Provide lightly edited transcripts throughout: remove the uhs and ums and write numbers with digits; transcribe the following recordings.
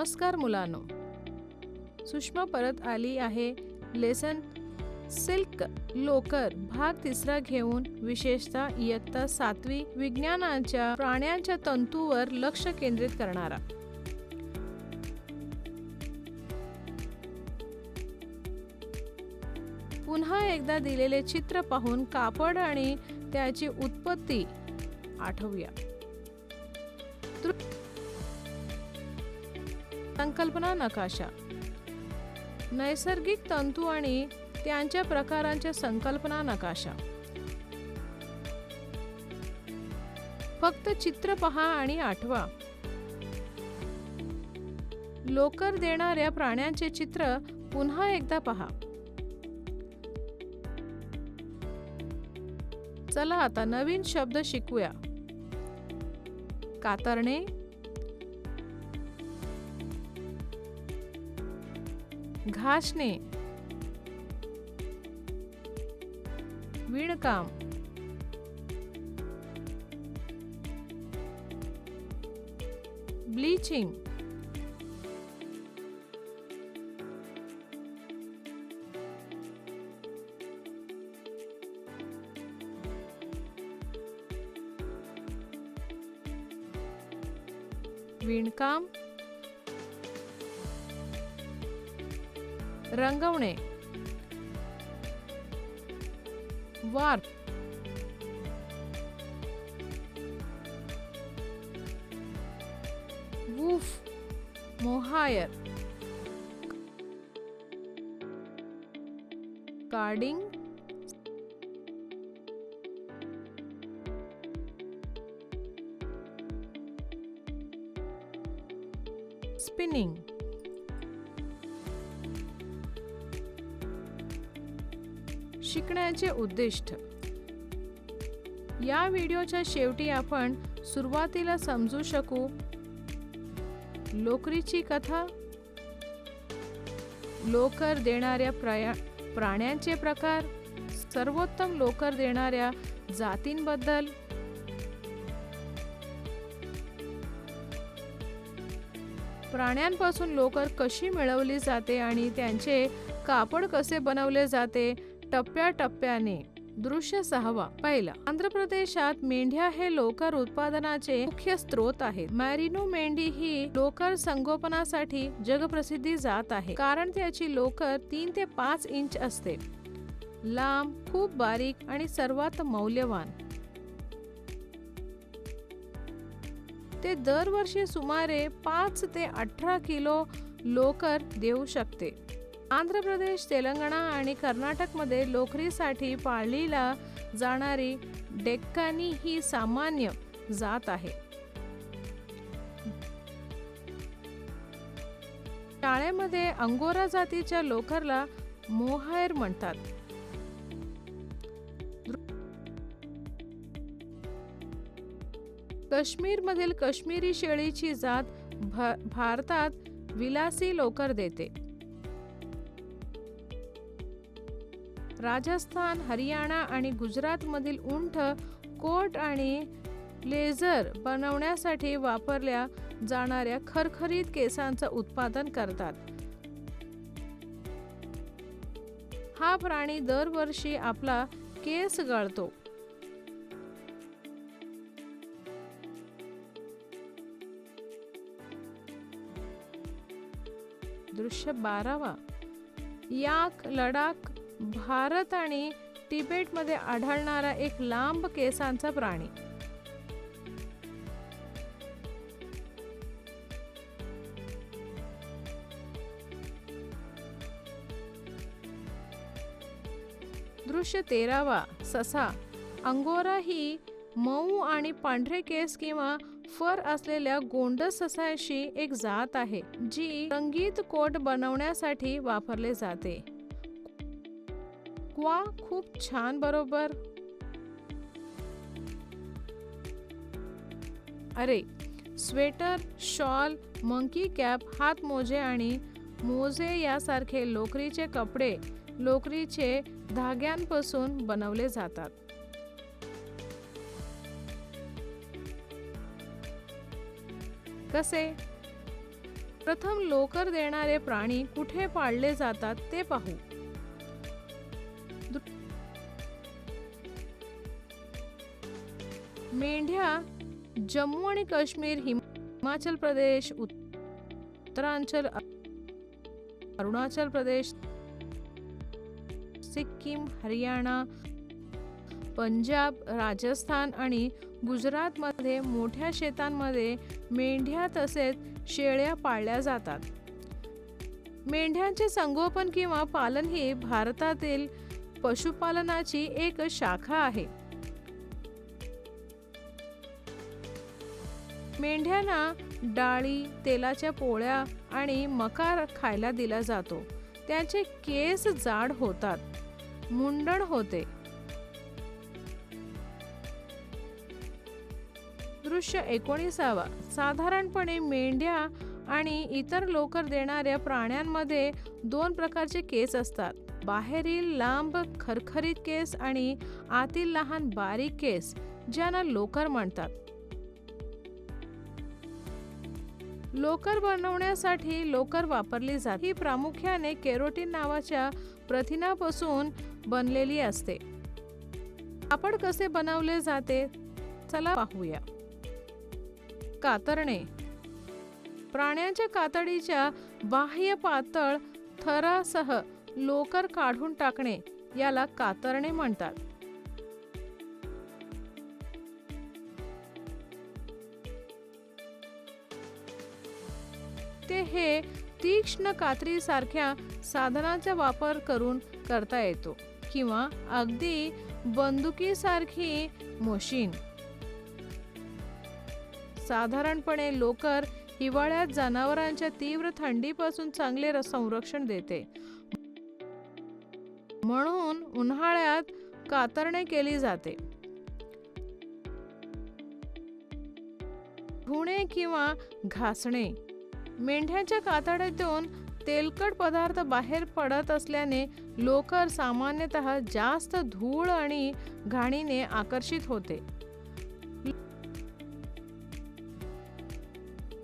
नमस्कार मुलांनो, सुषमा परत आली आहे लेसन सिल्क लोकर भाग 3 घेऊन, विशेषतः इयत्ता 7वी विज्ञानाच्या प्राण्यांच्या तंतूवर लक्ष केंद्रित करणारा. पुन्हा एकदा दिलेले चित्र पाहून कापड आणि त्याची उत्पत्ती आठवूया. संकल्पना नकाशा. नैसर्गिक तंतू आणि त्यांच्या प्रकारांच्या संकल्पना नकाशा. फक्त चित्र पहा आणि आठवा. लोकर देणाऱ्या प्राण्यांचे चित्र पुन्हा एकदा पहा. चला आता नवीन शब्द शिकूया. कातरणे, घासणे, विणकाम, ब्लीचिंग, विणकाम, रंगवणे, warp, woof, mohair, carding, spinning. शिकण्याचे उद्दिष्ट. या व्हिडिओच्या शेवटी आपण सुरुवातीला समजू शकू लोकरीची कथा, लोकर देणाऱ्या प्राण्यांचे प्रकार, सर्वोत्तम लोकर देणाऱ्या जातींबद्दल, प्राण्यांपासून लोकर कशी मिळवली जाते आणि त्यांचे कापड कसे बनवले जाते, टप्प्याटप्प्याने. दृश्य 6. पहिला. आंध्र प्रदेशात मेंढ्या हे लोकर उत्पादनाचे मुख्य स्रोत आहेत. मॅरिनो मेंढी ही लोकर संगोपनासाठी जगप्रसिद्धी जात आहे, कारण त्याची लोकर 3 ते 5 इंच असते, लांब, खूप बारीक आणि सर्वात मौल्यवान. ते दरवर्षी सुमारे 5 ते 18 किलो लोकर देऊ शकते. आंध्र प्रदेश, तेलंगणा आणि कर्नाटकमध्ये लोकरीसाठी पाळलीला जाणारी डेक्कनी ही सामान्य जात आहे. शाळेमध्ये अंगोरा जातीच्या लोकरला मोहायर म्हणतात. काश्मीरमधील काश्मीरी शेळीची जात भारतात विलासी लोकर देते. राजस्थान, हरियाणा आणि गुजरातमधील उंट कोट आणि ब्लेझर बनवण्यासाठी वापरल्या जाणाऱ्या खरखरीत केसांचं उत्पादन करतात. हा प्राणी दरवर्षी आपला केस गळतो. दृश्य 12. याक, लडाख, भारत आणि तिबेटमध्ये आढळणारा एक लांब केसांचा प्राणी. दृश्य 13. ससा. अंगोरा ही मऊ आणि पांढरे केस किंवा फर असलेल्या गोंडस ससाची एक जात आहे, जी रंगीत कोट बनवण्यासाठी वापरले जाते. क्वा, खूप छान, बरोबर. अरे, स्वेटर, शॉल, मंकी कॅप, हातमोजे आणि मोजे यासारखे लोकरीचे कपडे लोकरीचे धाग्यांपासून बनवले जातात. कसे? प्रथम लोकर देणारे प्राणी कुठे पाळले जातात ते पाहू. मेंढ्या जम्मू आणि काश्मीर, हिमाचल प्रदेश, उत्तरांचल, अरुणाचल प्रदेश, सिक्कीम, हरियाणा, पंजाब, राजस्थान आणि गुजरातमध्ये मोठ्या शेतांमध्ये मेंढ्या तसेच शेळ्या पाळल्या जातात. मेंढ्यांचे संगोपन किंवा पालन ही भारतातील पशुपालनाची एक शाखा आहे. मेंढ्यांना डाळी, तेलाच्या पोळ्या आणि मका खायला दिला जातो. त्यांचे केस जाड होतात, मुंडण होते. दृश्य 19. साधारणपणे मेंढ्या आणि इतर लोकर देणाऱ्या प्राण्यांमध्ये 2 प्रकारचे केस असतात. बाहेरील लांब खरखरीत केस आणि आतील लहान बारीक केस, ज्यांना लोकर म्हणतात. लोकर बनवण्यासाठी लोकर वापरली जाते. ही प्रामुख्याने केरोटीन नावाच्या प्रथिनापासून बनलेली असते. कापड कसे बनवले जाते चला पाहूया. कातरणे. प्राण्यांच्या कातडीच्या बाह्य पातळ थरासह लोकर काढून टाकणे याला कातरणे म्हणतात. हे तीक्ष्ण कात्री सारख्या साधनाचा वापर करून करता येतो किंवा अगदी बंदुकीसारखी मशीन. साधारणपणे लोकर हिवाळ्यात जनावरांच्या तीव्र थंडीपासून चांगले संरक्षण देते, म्हणून उन्हाळ्यात कातरणे केली जाते. धुणे किंवा घासणे. मेंढ्यांच्या कातड्यातून तेलकट पदार्थ बाहेर पडत असल्याने लोकर सामान्यतः जास्त धूळ आणि घाणीने आकर्षित होते.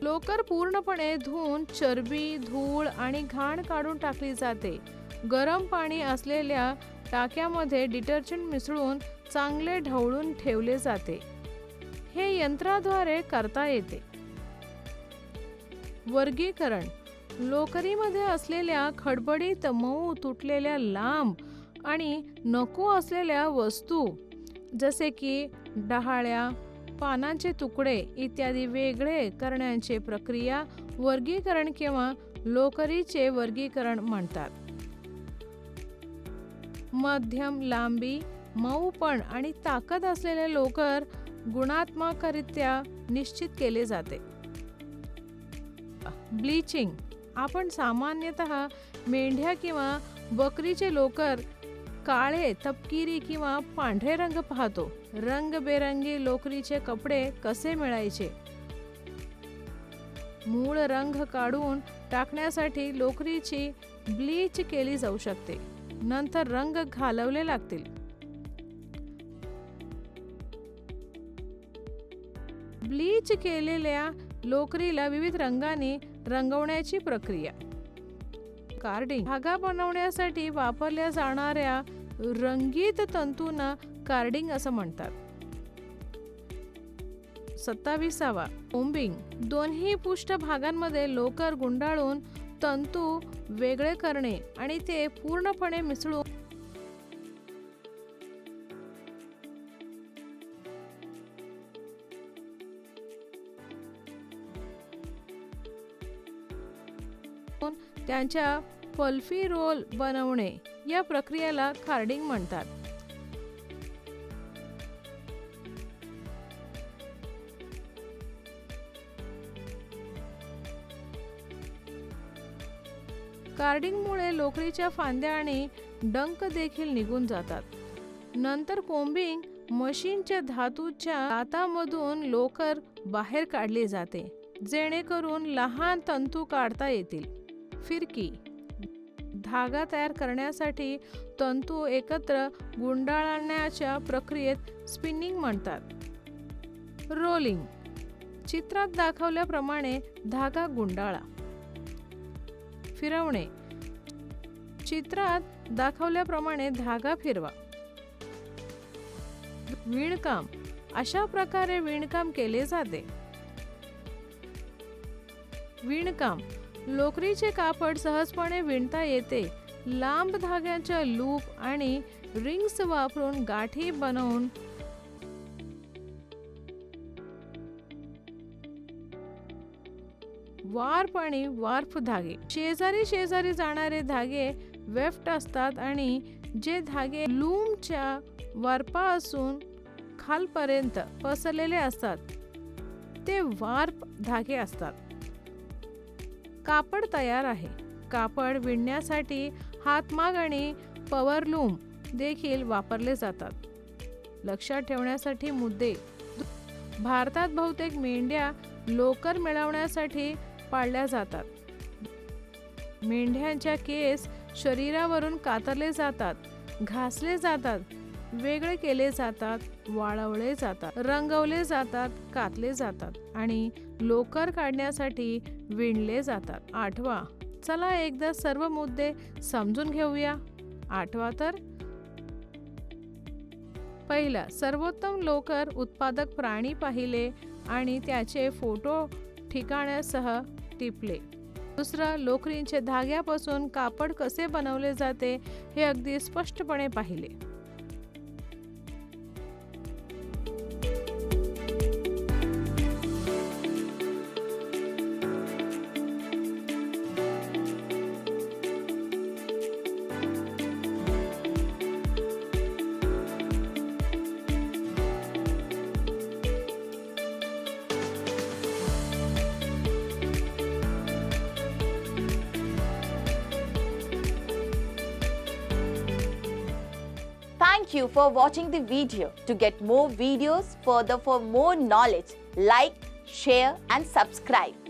लोकर पूर्णपणे धुवून चरबी, धूळ आणि घाण काढून टाकली जाते. गरम पाणी असलेल्या टाक्यामध्ये डिटर्जंट मिसळून चांगले ढवळून ठेवले जाते. हे यंत्राद्वारे करता येते. वर्गीकरण. लोकरीमध्ये असलेल्या खडबडीत, मऊ, तुटलेल्या, लांब आणि नको असलेल्या वस्तू जसे की डहाळ्या, पानांचे तुकडे इत्यादी वेगळे करण्याची प्रक्रिया वर्गीकरण किंवा लोकरीचे वर्गीकरण म्हणतात. मध्यम लांबी, मऊपण आणि ताकद असलेले लोकर गुणात्मकरित्या निश्चित केले जाते. ब्लीचिंग. आपण सामान्यतः मेंढ्या किंवा बकरीचे लोकर काळे, तपकिरी किंवा पांढरे रंग पाहतो. रंगबेरंगी लोकरीचे कपडे कसे मिळायचे? मूळ रंग काढून टाकण्यासाठी लोकरीची ब्लीच केली जाऊ शकते. नंतर रंग घालवले लागतील. ब्लीच केलेल्या लोकरीला विविध रंगांनी रंगवण्याची प्रक्रिया. कार्डिंग. धागा बनवण्यासाठी वापरल्या जाणाऱ्या रंगीत तंतूंना कार्डिंग असं म्हणतात. 27. कोम्बिंग. दोन्ही पृष्ठभागांमध्ये लोकर गुंडाळून तंतू वेगळे करणे आणि ते पूर्णपणे मिसळून त्यांच्या पल्फी रोल बनवणे या प्रक्रियेला कार्डिंग म्हणतात. कार्डिंगमुळे लोकरीच्या फांद्या आणि डंक देखील निघून जातात. नंतर कोम्बिंग मशीनच्या धातूच्या दातामधून लोकर बाहेर काढली जाते, जेणेकरून लहान तंतू काढता येतील. फिरकी. धागा तयार करण्यासाठी तंतू एकत्र गुंडाळण्याच्या प्रक्रियेत स्पिनिंग म्हणतात. रोलिंग. चित्रात दाखवल्याप्रमाणे धागा गुंडाळा. फिरवणे. चित्रात दाखवल्याप्रमाणे धागा फिरवा. विणकाम. अशा प्रकारे विणकाम केले जाते. विणकाम. लोकरीचे कापड सहजपणे विणता येते. लांब धाग्यांच्या लूप आणि रिंग्स वापरून गाठी बनवून वार्प आणि वार्प धागे. शेजारी शेजारी जाणारे धागे वेफ्ट असतात आणि जे धागे लूमच्या वार्पापासून खालपर्यंत पसरलेले असतात ते वार्प धागे असतात. कापड तयार आहे. कापड विणण्यासाठी हातमाग आणि पॉवर लूम देखील वापरले जातात. लक्षात ठेवण्यासाठी मुद्दे. भारतात बहुतेक मेंढ्या लोकर मिळवण्यासाठी पाळल्या जातात. मेंढ्यांच्या केस शरीरावरून कातरले जातात, घासले जातात, वेगळे केले जातात, वाळवले जातात, रंगवले जातात, कातले जातात आणि लोकर काढण्यासाठी विणले जातात. आठवा. चला एकदा सर्व मुद्दे समजून घेऊया. आठवा तर पहिला, सर्वोत्तम लोकर उत्पादक प्राणी पाहिले आणि त्याचे फोटो ठिकाणासह टिपले. दुसरं, लोकरीच्या धाग्यापासून कापड कसे बनवले जाते हे अगदी स्पष्टपणे पाहिले. Thank you for watching the video. To get more videos, for more knowledge, like, share and subscribe.